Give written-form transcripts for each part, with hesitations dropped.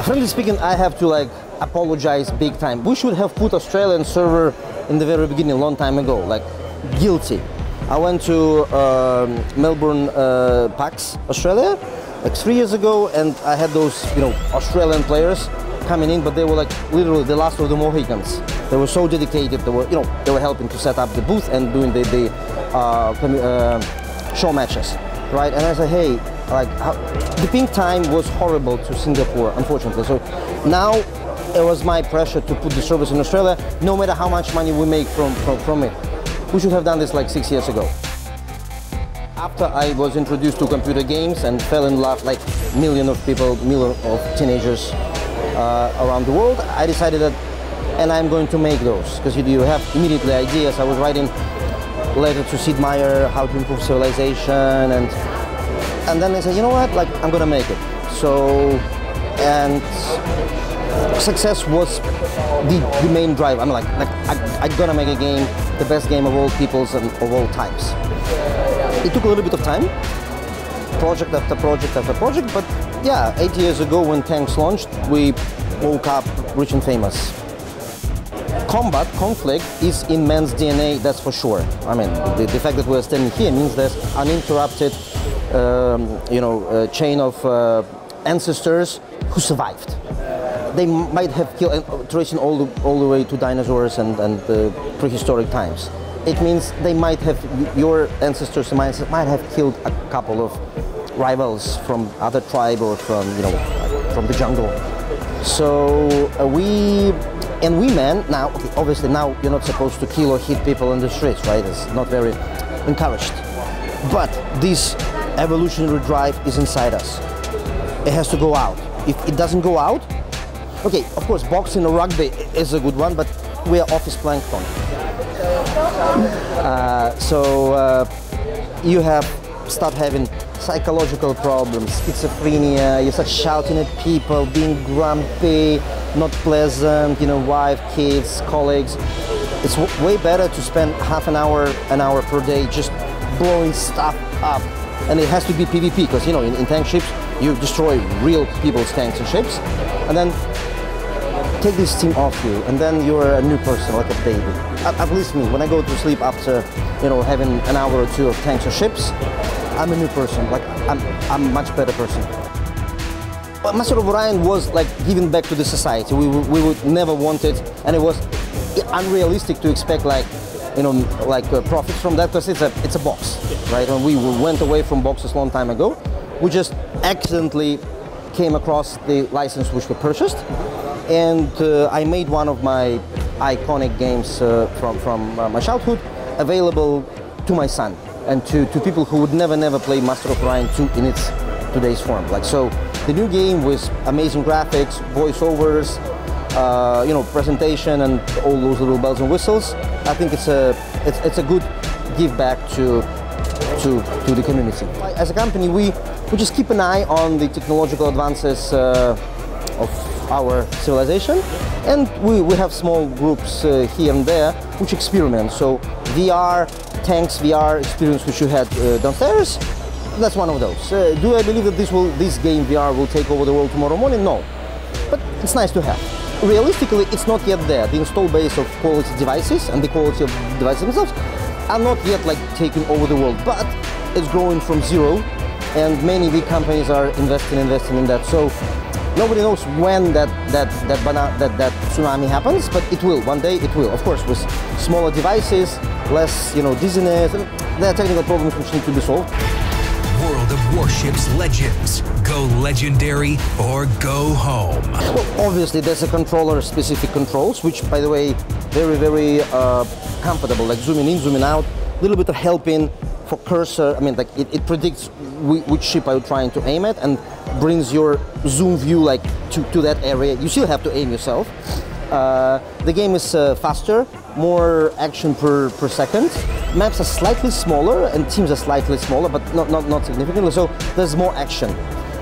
Frankly speaking, I have to like apologize big time. We should have put Australian server in the very beginning, a long time ago. Like, guilty. I went to Melbourne, PAX, Australia, like 3 years ago, and I had those, Australian players coming in, but they were like literally the last of the Mohicans. They were so dedicated. They were, they were helping to set up the booth and doing the show matches, right? And I said, hey, like, the ping time was horrible to Singapore, unfortunately. So now it was my pressure to put the service in Australia, no matter how much money we make from it. We should have done this like 6 years ago. After I was introduced to computer games and fell in love like millions of teenagers around the world, I decided that, and I'm going to make those, because you have immediately ideas. I was writing letter to Sid Meier, how to improve civilization, and then I said, you know what, like, I'm gonna make it. So, and success was the main drive. I'm like I gotta make a game, the best game of all peoples and of all times. It took a little bit of time, project after project after project, but yeah, 8 years ago when tanks launched, we woke up rich and famous. Combat, conflict is in man's DNA, that's for sure. I mean, the fact that we're standing here means there's uninterrupted, chain of ancestors who survived. They might have killed, tracing all the way to dinosaurs and prehistoric times. It means they might have, your ancestors might have killed a couple of rivals from other tribe or from the jungle. So we men now, okay, obviously now you're not supposed to kill or hit people in the streets, right? It's not very encouraged. But this evolutionary drive is inside us. It has to go out. If it doesn't go out, okay, of course, boxing or rugby is a good one, but we are office plankton. You start having psychological problems, schizophrenia, you start shouting at people, being grumpy, not pleasant, wife, kids, colleagues. It's way better to spend half an hour per day just blowing stuff up. And it has to be PvP, because in tank ships, you destroy real people's tanks and ships, and then take this steam off you, and then you're a new person, like a baby. At least me, when I go to sleep after, having an hour or two of tanks or ships, I'm a new person, like I'm a much better person. But Master of Orion was like giving back to the society. We would never want it, and it was unrealistic to expect profits from that, because it's a box, right? And we went away from boxes a long time ago. We just accidentally came across the license which we purchased, and I made one of my iconic games from my childhood available to my son and to people who would never play Master of Orion 2 in its today's form. Like, so the new game with amazing graphics, voiceovers, presentation, and all those little bells and whistles. I think it's a good give back to the community. As a company, we just keep an eye on the technological advances of our civilization, and we have small groups here and there which experiment. So VR tanks, VR experience which you had downstairs, that's one of those. Do I believe that this game VR will take over the world tomorrow morning? No, but it's nice to have. Realistically, it's not yet there. The install base of quality devices and the quality of devices themselves are not yet like taking over the world, but it's growing from zero, and many big companies are investing in that. So nobody knows when that tsunami happens, but it will. One day it will. Of course, with smaller devices, less dizziness. There are technical problems which need to be solved. World of Warships legends. Go legendary or go home. Well, obviously there's a controller-specific controls, which, by the way, very comfortable. Like zooming in, zooming out, a little bit of helping for cursor. I mean, like it predicts which ship are you trying to aim at and brings your zoom view like to that area. You still have to aim yourself. The game is faster, more action per second. Maps are slightly smaller and teams are slightly smaller, but not significantly. So there's more action.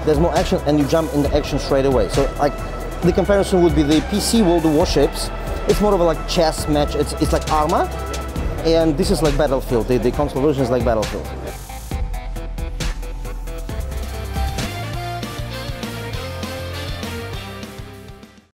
There's more action, and you jump in the action straight away. So like the comparison would be the PC World of Warships. It's more of a like chess match. It's like Arma, and this is like Battlefield. The console version is like Battlefield.